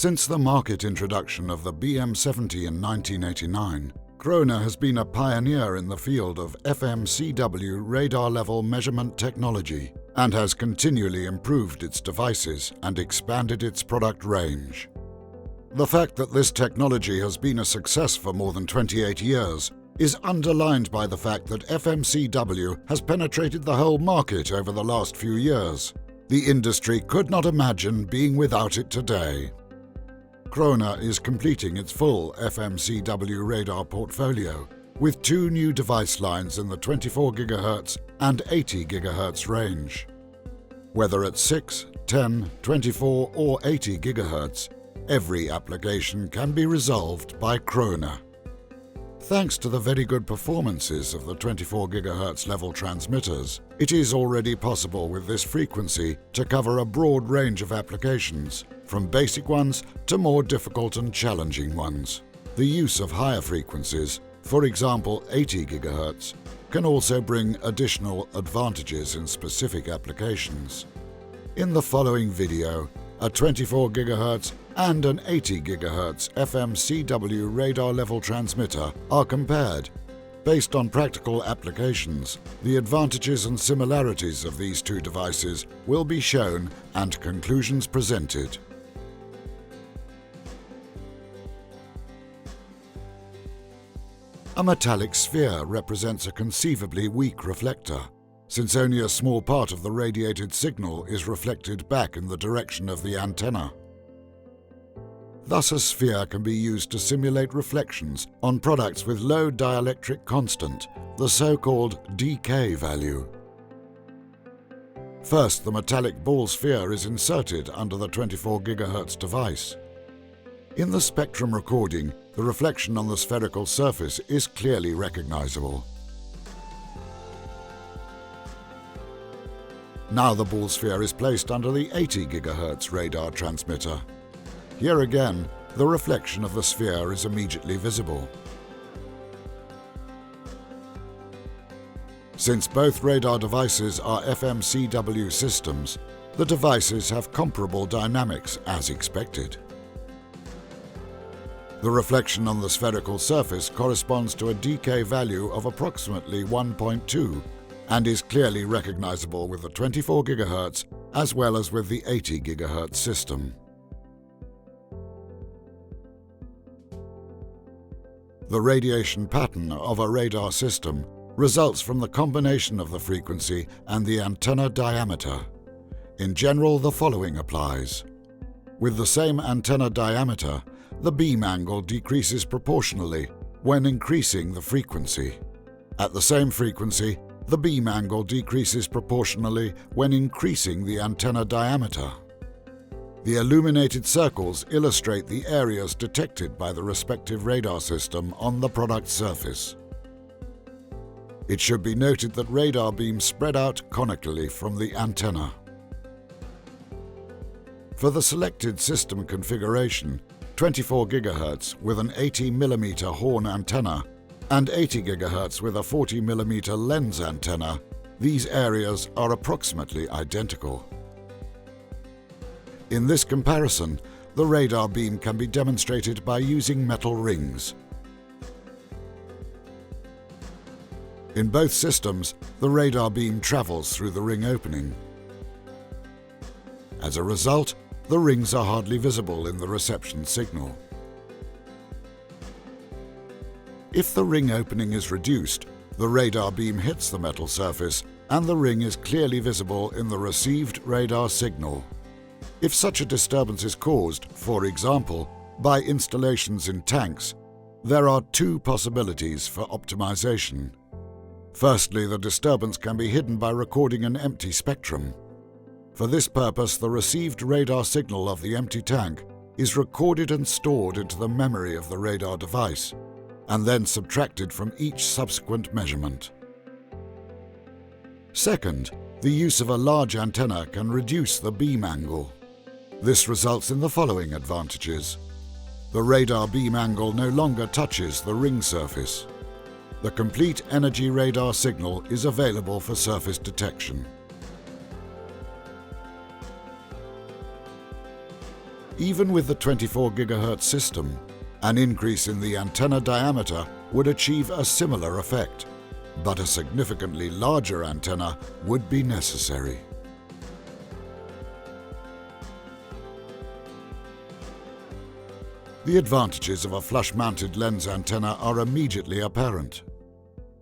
Since the market introduction of the BM70 in 1989, Krohne has been a pioneer in the field of FMCW radar-level measurement technology and has continually improved its devices and expanded its product range. The fact that this technology has been a success for more than 28 years is underlined by the fact that FMCW has penetrated the whole market over the last few years. The industry could not imagine being without it today. Krohne is completing its full FMCW radar portfolio with 2 new device lines in the 24 GHz and 80 GHz range. Whether at 6, 10, 24 or 80 GHz, every application can be resolved by Krohne. Thanks to the very good performances of the 24 GHz level transmitters, it is already possible with this frequency to cover a broad range of applications, from basic ones to more difficult and challenging ones. The use of higher frequencies, for example 80 GHz, can also bring additional advantages in specific applications. In the following video, a 24 GHz and an 80 GHz FMCW radar level transmitter are compared. Based on practical applications, the advantages and similarities of these 2 devices will be shown and conclusions presented. A metallic sphere represents a conceivably weak reflector, since only a small part of the radiated signal is reflected back in the direction of the antenna. Thus, a sphere can be used to simulate reflections on products with low dielectric constant, the so-called DK value. First, the metallic ball sphere is inserted under the 24 GHz device. In the spectrum recording, the reflection on the spherical surface is clearly recognizable. Now the ball sphere is placed under the 80 GHz radar transmitter. Here again, the reflection of the sphere is immediately visible. Since both radar devices are FMCW systems, the devices have comparable dynamics as expected. The reflection on the spherical surface corresponds to a DK value of approximately 1.2 and is clearly recognizable with the 24 GHz as well as with the 80 GHz system. The radiation pattern of a radar system results from the combination of the frequency and the antenna diameter. In general, the following applies. With the same antenna diameter, the beam angle decreases proportionally when increasing the frequency. At the same frequency, the beam angle decreases proportionally when increasing the antenna diameter. The illuminated circles illustrate the areas detected by the respective radar system on the product surface. It should be noted that radar beams spread out conically from the antenna. For the selected system configuration, 24 GHz with an 80 mm horn antenna and 80 GHz with a 40 mm lens antenna, these areas are approximately identical. In this comparison, the radar beam can be demonstrated by using metal rings. In both systems, the radar beam travels through the ring opening. As a result, the rings are hardly visible in the reception signal. If the ring opening is reduced, the radar beam hits the metal surface and the ring is clearly visible in the received radar signal. If such a disturbance is caused, for example, by installations in tanks, there are 2 possibilities for optimization. Firstly, the disturbance can be hidden by recording an empty spectrum. For this purpose, the received radar signal of the empty tank is recorded and stored into the memory of the radar device, and then subtracted from each subsequent measurement. Second, the use of a large antenna can reduce the beam angle. This results in the following advantages. The radar beam angle no longer touches the ring surface. The complete energy radar signal is available for surface detection. Even with the 24 GHz system, an increase in the antenna diameter would achieve a similar effect, but a significantly larger antenna would be necessary. The advantages of a flush-mounted lens antenna are immediately apparent.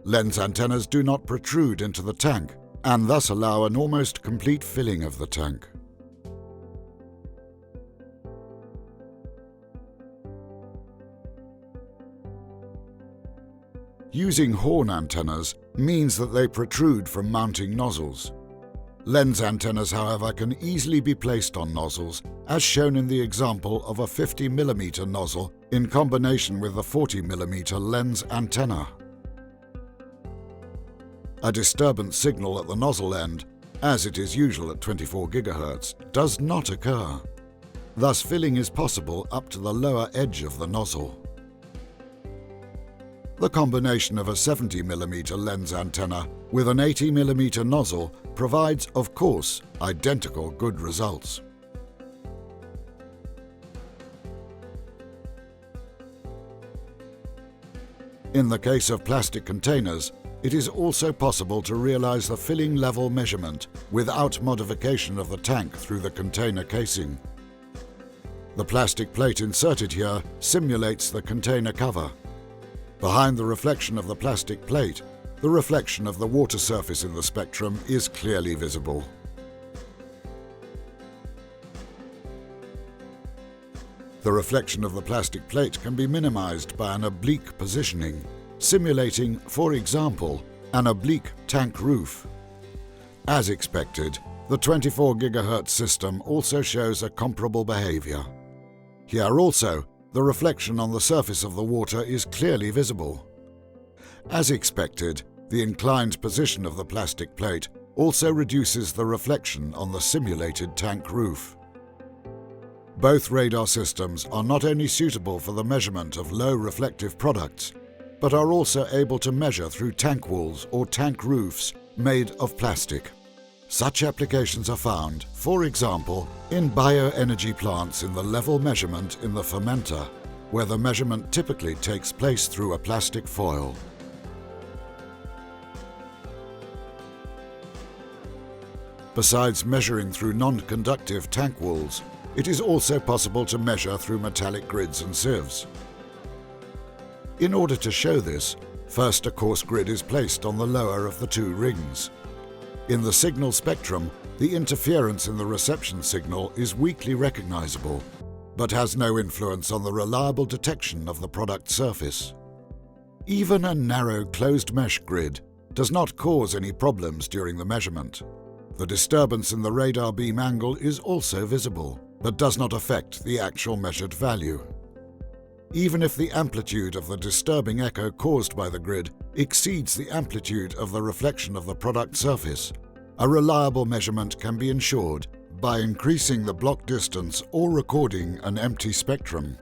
Lens antennas do not protrude into the tank and thus allow an almost complete filling of the tank. Using horn antennas means that they protrude from mounting nozzles. Lens antennas, however, can easily be placed on nozzles, as shown in the example of a 50 mm nozzle in combination with the 40 mm lens antenna. A disturbance signal at the nozzle end, as it is usual at 24 GHz, does not occur. Thus, filling is possible up to the lower edge of the nozzle. The combination of a 70 mm lens antenna with an 80 mm nozzle provides, of course, identical good results. In the case of plastic containers, it is also possible to realize the filling level measurement without modification of the tank through the container casing. The plastic plate inserted here simulates the container cover. Behind the reflection of the plastic plate, the reflection of the water surface in the spectrum is clearly visible. The reflection of the plastic plate can be minimized by an oblique positioning, simulating, for example, an oblique tank roof. As expected, the 24 GHz system also shows a comparable behavior. Here also, the reflection on the surface of the water is clearly visible. As expected, the inclined position of the plastic plate also reduces the reflection on the simulated tank roof. Both radar systems are not only suitable for the measurement of low reflective products, but are also able to measure through tank walls or tank roofs made of plastic. Such applications are found, for example, in bioenergy plants in the level measurement in the fermenter, where the measurement typically takes place through a plastic foil. Besides measuring through non-conductive tank walls, it is also possible to measure through metallic grids and sieves. In order to show this, first a coarse grid is placed on the lower of the two rings. In the signal spectrum, the interference in the reception signal is weakly recognizable, but has no influence on the reliable detection of the product surface. Even a narrow closed mesh grid does not cause any problems during the measurement. The disturbance in the radar beam angle is also visible, but does not affect the actual measured value. Even if the amplitude of the disturbing echo caused by the grid exceeds the amplitude of the reflection of the product surface, a reliable measurement can be ensured by increasing the block distance or recording an empty spectrum.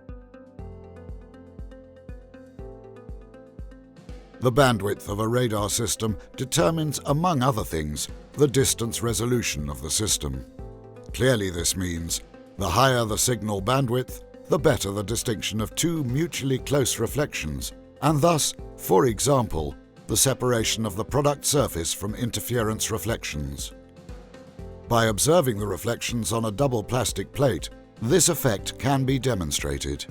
The bandwidth of a radar system determines, among other things, the distance resolution of the system. Clearly, this means the higher the signal bandwidth, the better the distinction of two mutually close reflections, and thus, for example, the separation of the product surface from interference reflections. By observing the reflections on a double plastic plate, this effect can be demonstrated.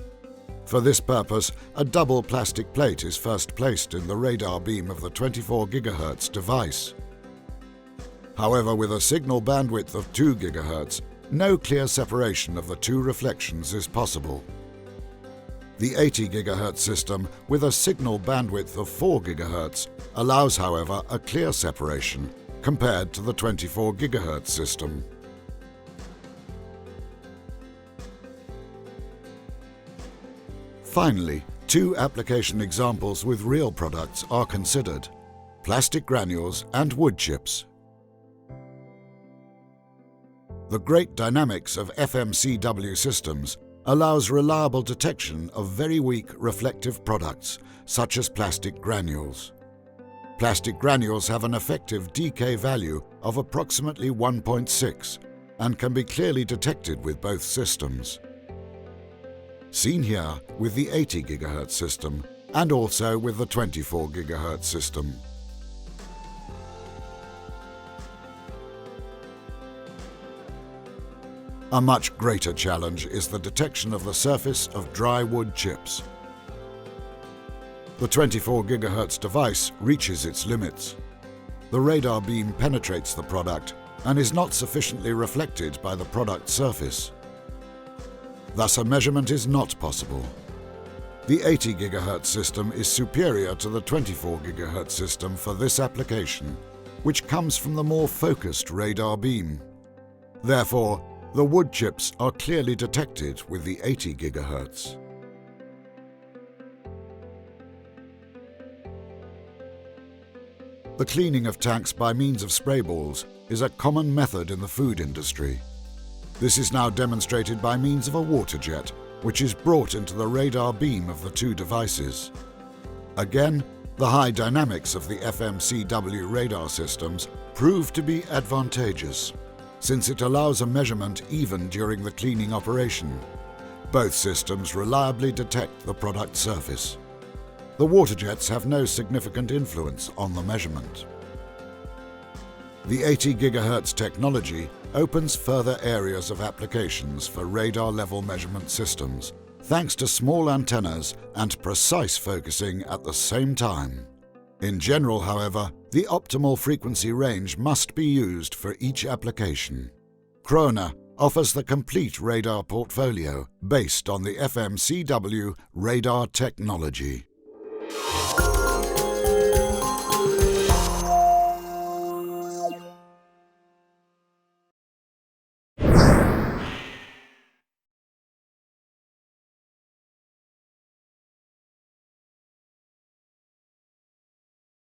For this purpose, a double plastic plate is first placed in the radar beam of the 24 GHz device. However, with a signal bandwidth of 2 GHz, no clear separation of the two reflections is possible. The 80 GHz system with a signal bandwidth of 4 GHz allows, however, a clear separation compared to the 24 GHz system. Finally, two application examples with real products are considered: plastic granules and wood chips. The great dynamics of FMCW systems allows reliable detection of very weak reflective products, such as plastic granules. Plastic granules have an effective decay value of approximately 1.6 and can be clearly detected with both systems. seen here with the 80 GHz system and also with the 24 GHz system. A much greater challenge is the detection of the surface of dry wood chips. The 24 GHz device reaches its limits. The radar beam penetrates the product and is not sufficiently reflected by the product surface. Thus, a measurement is not possible. The 80 GHz system is superior to the 24 GHz system for this application, which comes from the more focused radar beam. Therefore, the wood chips are clearly detected with the 80 GHz. The cleaning of tanks by means of spray balls is a common method in the food industry. This is now demonstrated by means of a water jet, which is brought into the radar beam of the two devices. Again, the high dynamics of the FMCW radar systems prove to be advantageous, since it allows a measurement even during the cleaning operation. Both systems reliably detect the product surface. The water jets have no significant influence on the measurement. The 80 GHz technology opens further areas of applications for radar level measurement systems, thanks to small antennas and precise focusing at the same time. In general, however, the optimal frequency range must be used for each application. Krohne offers the complete radar portfolio based on the FMCW radar technology.